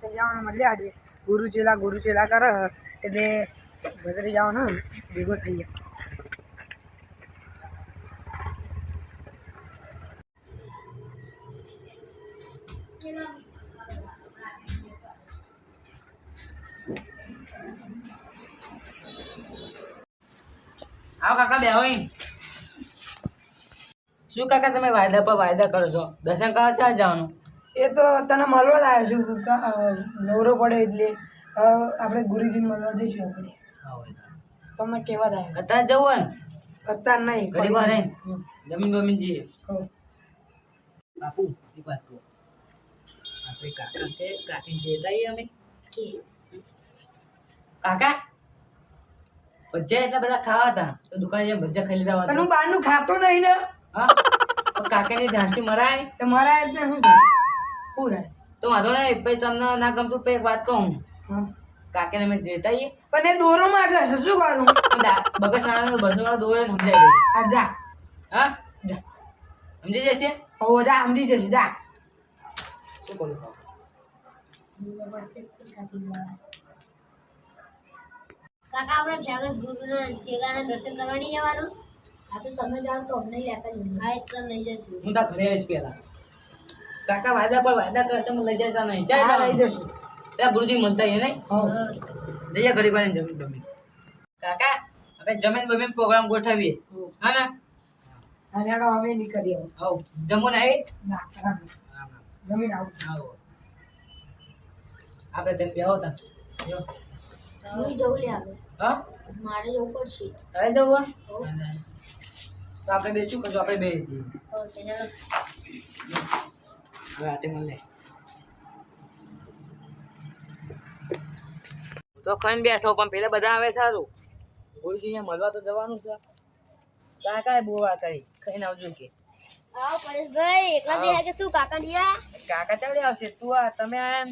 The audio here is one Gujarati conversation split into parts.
દર્શન જવાનું મળે આજે ગુરુ ચેલા કરે એટલે ભદ્રી જવાનું ભેગો થઈ જાય. આવો કાકા બે હોય શું કાકા તમે વાયદા પર વાયદા કરો છો? દર્શન કરવા ચાલ જવાનું. એ તો તને મળવા જ આવ્યો છું નવરો પડે એટલે આપણે ગુરુજીને મળવા જઈશું આપણે. તમે કેવા થાય અત્યારે જવું ને? અત્યારે નહીં ઘડી વાર જમીન બમીન જઈએ. બાપુ એક વાત કહો, આપણે કાકા છે કાકી જતા અમે કાકા ભજીયા એટલા બધા ખાવા હતા તો દુકાને જઈને ભજીયા ખાઈ લીધા પણ હું બહારનું ખાતો નહીં ને. હા કાકાની ઝાંસી મરાય તો મરાય એટલે શું થાય તો વાંધો નહીં. પછી તમને ના ગમતું પછી એક વાત કહું, કાકાને અમે દેતા આવીએ. પણ એ દોરો માં જશે શું કરું? બગસરાનો 200 વાળો દોરો સમજાઈ દઈશ. હા જા હા જા સમજી જશે. હો જા સમજી જશે જા. શું કરું કાકા આપણે ફેમસ ગુરુના ચેલાના દર્શન કરવા નહીં જવાનું? હા તો તમે જાઓ તો અમને લેતા જજો. હા એ તો લઈ જશું. હું તાર ઘરે આવીશ પહેલા. કાકા વાયદા પર વાયદા કરશે લઈ જતા નહીં. ચાલ લઈ જશું. ત્યાં ગુરુજી મળતા નહીં જઈએ ઘડી વાર જમીન બમીન. કાકા આપણે જમીન બમીન પ્રોગ્રામ ગોઠવીએ. હા ને અને અમે નીકળીએ. આવ જમો નહીં ના જમીન આવું. આપણે તેમ બે આવતા જો હું જવું લે આગળ. હા મારે જવું પડશે. તારે જવું તો આપણે બે શું કરશું? આપણે બે જઈએ રાતે મળે તો ખાઈને બેઠો પણ પેલા બધા આવે સારું. ગુરુજી અહીંયા મળવા તો જવાનું છે. કાકા બહુ વાત કરી ખાઈને આવજો કે. આવો પરેશભાઈ એકલા દેખા કે શું કાકા નિયા? કાકા ચાલે આવશે તું આ તમે આ એમ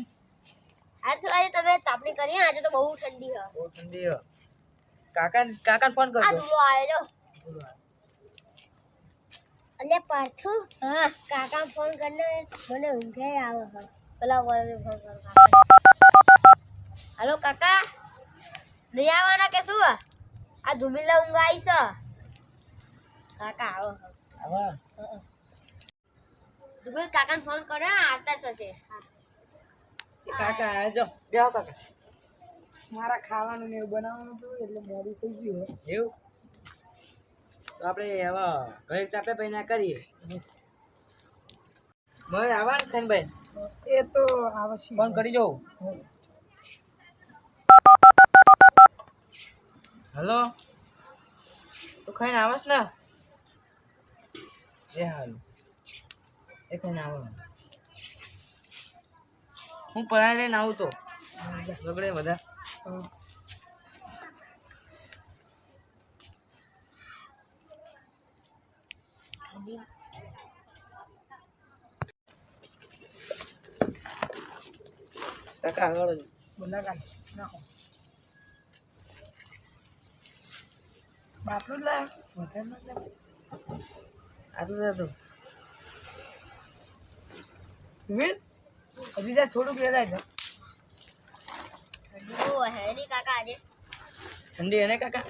આજ તો આજે તમે તાપણી કરી આજે તો બહુ ઠંડી છે. બહુ ઠંડી હે. કાકા ફોન આ કરજો. દુલો આવ્યો અને પાછો હા કાકા ફોન કરીને મને ઊંઘે આવે છે. પેલા વળે ફોન કર કાકા. હાલો કાકા નહીં આવવાના કે શું? આ ધુમીલા ઊંઘ આવી છે. કાકા આવો આવા ધુમીલ કાકાને ફોન કર્યો આવતા થશે. કાકા આવજો બેહો કાકા. મારા ખાવાનું ને એવું બનાવવાનું હતું એટલે મોડું થઈ ગયું. એવું તો આપણે હવે ઘરે ચાપે પછી ના કરીએ. મારે આવવાનું છે ને ભાઈ એ તો આવશે. ફોન કરી જાઉં. હલો તું ખાઈને આવસ ને? એ હાલ એ ખાઈને આવો. હું પરાય લઈને આવું તો બગડે બધા. કાકા આગળ બોલા કાલ નાખો બાપનું જ લાવ્યો વધારે નથી લાવ્યો. આટલું હતું ધુમીલ હજુ જાય થોડુંક લે જાય. ઠંડી હે નહીં કાકા આજે? ઠંડી હે ને કાકા?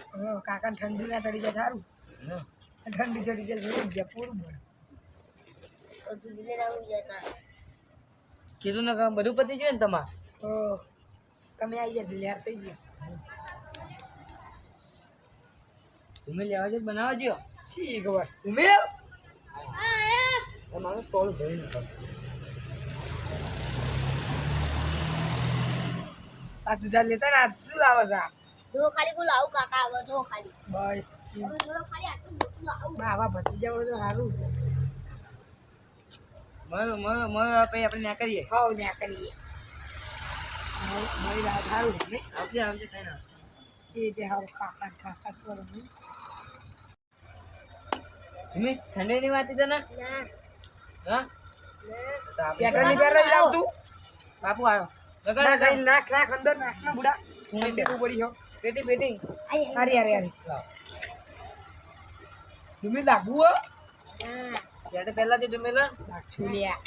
કાકા ઠંડી ના ચડી જાય સારું. ઠંડી ચડી જાય થોડું ગયા પૂરું મળે. તો ધુમીલે ના ઊંઘ જતા. કીધું ને કામ બધું પતી ગયું ને તમારે? તો તમે આવી જાય યાર થઈ ગયો. તમે લેવા જો બનાવવા જો શી ખબર ધુમીલ મારો સ્ટોલ ભરી નાખો. આ તું જા લેતા ને આજ શું આવે છે? જો ખાલી કોઈ લાવું કાકા આવે જો ખાલી. બસ જો ખાલી આટલું મોટું લાવું. આવા ભતીજા હોય તો સારું. આપણે ના કરીએ. હાવ ત્યાં કરીએ. મારી વાત સારું છે ને? આવશે આવશે ખાઈને એ તે સારું કાકા કાકા જ કરો ને. ઠંડી ની વાત તને? ના હા શેટર ની પહેર રહી લાવ તું. બાપુ આવ્યો ના કઈ નાખ નાખ અંદર નાખ ના બુડા. ઠંડી બહુ પડી હો. પેટી પેટી હારી હારી હારી. ધુમીલ લાગવું હો. ના શેઠ પહેલા થી જમેલા લાગશું લ્યા.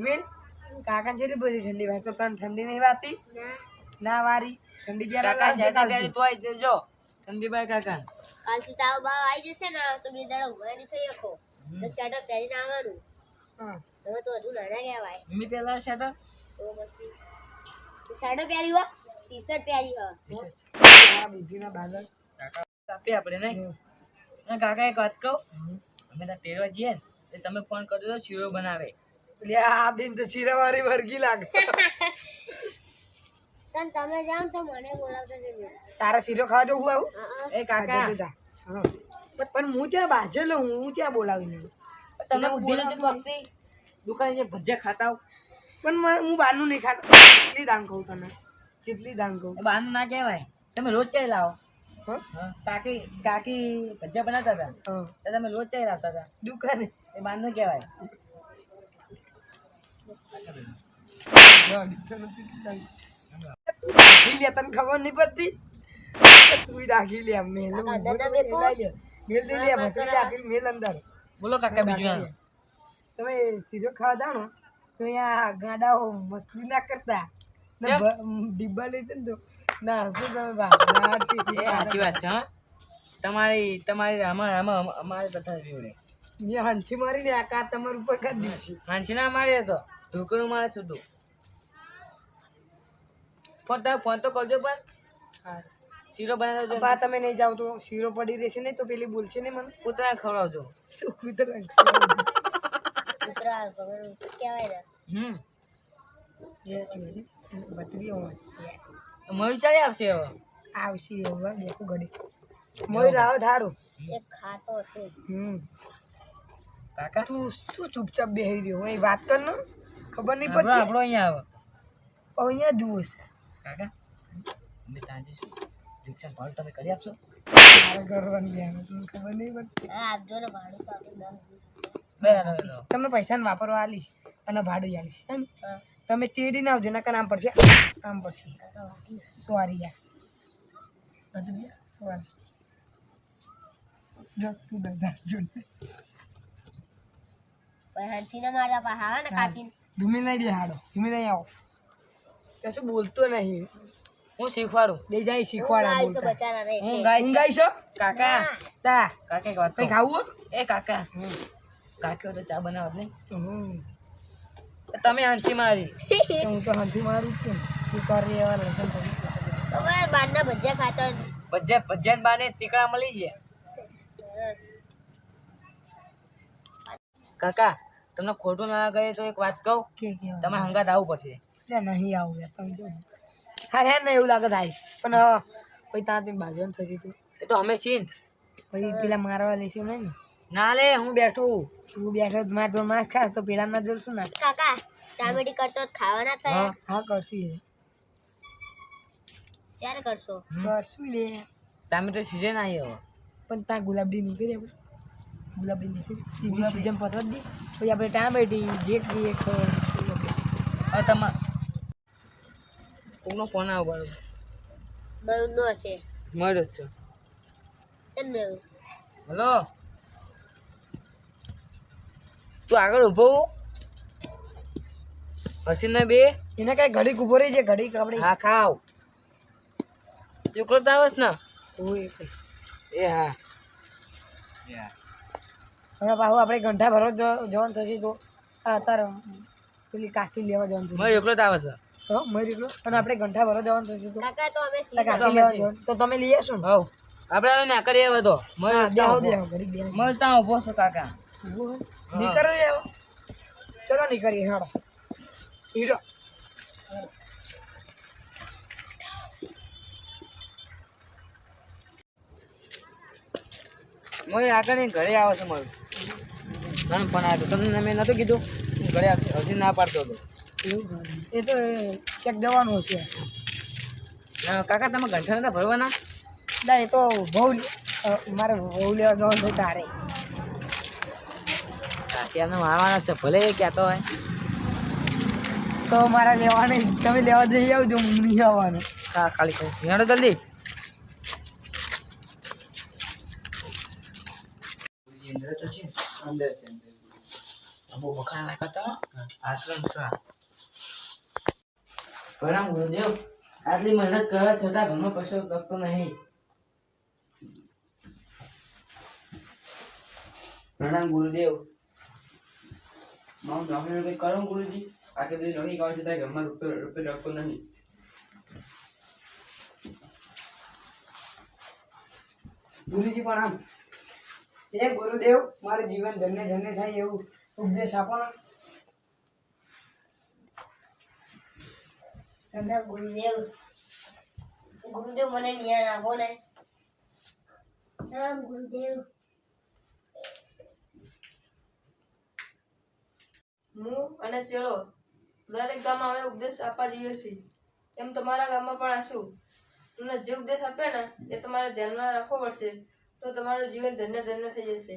ધુમેલ કાકા છે બધી ઠંડી વાત તો તને ઠંડી નહીં વાતી ના વારી ઠંડી કાકા ક્યારે શેઠે પહેરી તોય જો ઠંડીભાઈ કાકા કાલથી તાવ બાવ આવી જશે ને તો બે દાડા ઉભા નહીં થઈ શકો તો શર્ટ પહેરીને આવવાનું હા તમે તો હજુ નાના કહેવાય મમ્મી પેલા શેઠ તો પછી શર્ટ પહેરી હો ટી શર્ટ પહેરી હો મારા બુદ્ધિના બાદલ કાકા આપી આપણે નહીં અને કાકા એક વાત કહું અમે ત્યાં તેરવા જઈએ ને તો તમે ફોન કરજો તો શીરો બનાવે લે આ બેન તો શીરાવાળી વર્ગી લાગે તન તમે જાઓ તો મને બોલાવતા જજો તારા શીરો ખાવા જવું આવું એ કાકા હા પણ હું ત્યાં બાજુ લઉં હું ત્યાં બોલાવીને તમે બુદ્ધિ નથી વખતે દુકાને જે ભજીયા ખાતા હો પણ હું બહારનું નહીં ખાતો કેટલી દામ કહું તને કેટલી દામ કહું એ બહારનું ના કહેવાય તમે રોજ ચાય લાવો હા કાકી કાકી ભજીયા બનાવતા હતા હા તો તમે રોજ ચાય લાવતા હતા દુકાને એ બહારનું કહેવાય દાખી લે તને ખબર નહીં પડતી તું દાખી લે મેલ મેલ દે લે ભત્રી આપી મેલ અંદર બોલો કાકા બીજું તમે સીધો ખાવા જાઓ ને તો અહીંયા ગાડાઓ મસ્તી ના કરતા ના ડિબ્બા લઈ ને તો ના શું તમે એ સાચી વાત છે હા તમારી તમારી અમારે તથા જોડે હાંથી મારીને આ કા તમારા ઉપર કરી દીધી હાંચી ના મારી હતો ઢોકળું મારે છૂટું ફોન તો કરજો પણ હા શીરો બનાવજો બા તમે નહીં જાઓ તો શીરો પડી રહેશે નહીં તો પેલી બોલશે ને મને કૂતરા ખવડાવજો શું કૂતરા કૂતરા ખબર કહેવાય ને બત્રી આવશે મયુર ચાલી આવશે હવે આવશે હવે બેઠું ઘડી મયુર આવો થારું એક ખાતો છે કાકા તું શું ચૂપચાપ બેહી રહ્યો અહીં વાત કર ને ખબર નહીં આપણો પડતી આપણો અહીંયા આવે અહીંયા જુઓ છે કાકા અમે ત્યાં જઈશું રિક્ષા ભાડું તમે કરી આપશો મારે કરવાની યાર તમને ખબર નહીં પડતી હા આપજો ને ભાડું તો આપણે 10 બરાબર તમને પૈસાને વાપરવા આલીશ અને ભાડું આલીશ હે ને હા તમે તેડી ના આવજો નકર આમ પડશે આમ પડશે સોરી યાર સોરી જો તું દાદા જોડે પણ હાંસી ના માર્યા પા હા ને કાકીને ધૂમી નહીં બેહાડો ધૂમી નહીં આવો કશું બોલતો નહીં હું શીખવાડું બે જાય હું શીખવાડા ગાઈશ બોલતા બચારા રે હું એટલે. ગાઈશ ઊંઘાઈ છો કાકા તા કાકા એક વાત કઈ કહું. ખાવું એ કાકા કાકીઓ તો ચા બનાવત નહીં હમ તમે હાંચી મારી હું તો હંથી મારું જ છું તું કરી એવા લસણ કરી તો ભાઈ બહારના ભજીયા ખાતા હોય. ભજ્યાન બાને તીકડા મળી ગયા કાકા તમને ખોટું ના ગયે તો એક વાત કહું કે તમે હંગાત આવવું પડશે નહીં આવું યાર તમે જો હા રે ને એવું લાગે આવીશ પણ પછી ત્યાં બાજવાનું થશે તું એ તો અમે છીએ ને. પછી પેલા મારવા લઈશું નહીં ને ના લે હું બેઠું તું બેઠો માર જોર માર ખા તો પેલા ના જોર શું ના કાકા ટામેટી કરતો જ ખાવાના થાય હા. હા કરશું એ ક્યારે કરશો કરશું લે ટામેટો સીઝન આવી હવે પણ ત્યાં ગુલાબડી નીકળી આપણે ગુલાબડી નીકળી સીધી સીઝન પતવા જ દે પછી આપણે ટામેટી જે કહીએ હવે તમારે કોકનો ફોન આવ્યો બરોબર મયુરનો હશે મળ્યો જ છે ચલ મયુર હલો તું આગળ ઊભો હસીને બે એને કઈ ઘડીક ઉભો રહી છે ઘડીક આપણે હા ખાવ ચોકલેટ આવે ને ઓય કઈ એ હા હવે પાછું આપણે ઘંટા ભરવા જવાનું થશે તો અત્યારે પેલી કાકી લેવા જવાનું થશે મારે ચોકલેટ આવે છે હા મરી ગયો અને આપણે ઘંટા ભરવા જવાનું થશે તો કાકા તો અમે એટલે કાકી લેવા જવાનું તો તમે લઈ આવશો ને હવ આપણે ના કરીએ હવે તો હા બેહો બેહો ઘડીક બેહો મય ત્યાં ઊભો છો કાકા નીકળો એવો ચલો નીકળીએ હાડો હીરો મય આગળ ને ઘરે આવે છે મારું નાનું ફોન આવ્યો તમને મેં નહોતું કીધું હું ઘરે આવશે હસી ના પાડતો હતો એ તો ચેક જવાનું હશે કાકા તમે ઘંટા નતા ભરવાના ના એ તો બહુ મારે બહુ લેવા જવાનું છે તારે કાકિયાને મારવાના છે ભલે એ કહેતો હોય તો મારા લેવા નહીં તમે લેવા જઈ આવજો હું નહીં આવવાનું ખાલી કહું હેડો જલ્દી બહુ બખાડા નાખતો આશ્રમ સા પ્રણામ ગુરુદેવ. આટલી મહેનત કરવા છતાં ઘરમાં પૈસો લગતો નહીં. પ્રણામ ગુરુદેવ. મારું નોકરી કંઈ કરો ગુરુજી. આટલી બધી નોકરી કરવા છતાં ઘરમાં રૂપિયો લગતો નહીં. ગુરુજી પણ આમ એ ગુરુદેવ મારું જીવન ધન્ય ધન્ય થાય એવું ઉપદેશ આપો ને. પ્રણામ ગુરુદેવ. ગુરુદેવ મને જ્ઞાન આપો ને. પ્રણામ ગુરુદેવ. હું અને ચેલો દરેક ગામમાં અમે ઉપદેશ આપવા જઈએ છીએ, એમ તમારા ગામમાં પણ આશું. તમને જે ઉપદેશ આપે ને એ તમારે ધ્યાનમાં રાખવો પડશે, તો તમારું જીવન ધન્ય ધન્ય થઈ જશે.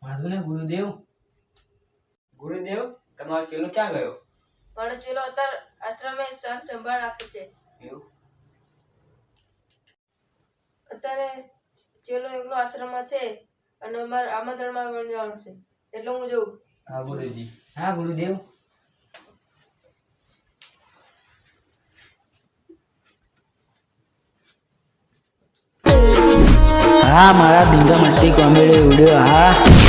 વાંધો ને ગુરુદેવ. ગુરુદેવ તમારો ચેલો ક્યાં ગયો? મારો ચેલો અત્યારે આશ્રમે સંભાળ રાખે છે. એવું? અત્યારે ચેલો એકલો આશ્રમમાં છે અને અમારે આમંત્રણમાં પણ જવાનું છે, એટલે હું જઉં. હા ગુરુજી. હા ગુરુદેવ. હા મારા ધીંગા મસ્તી કોમેડી વિડીયો. હા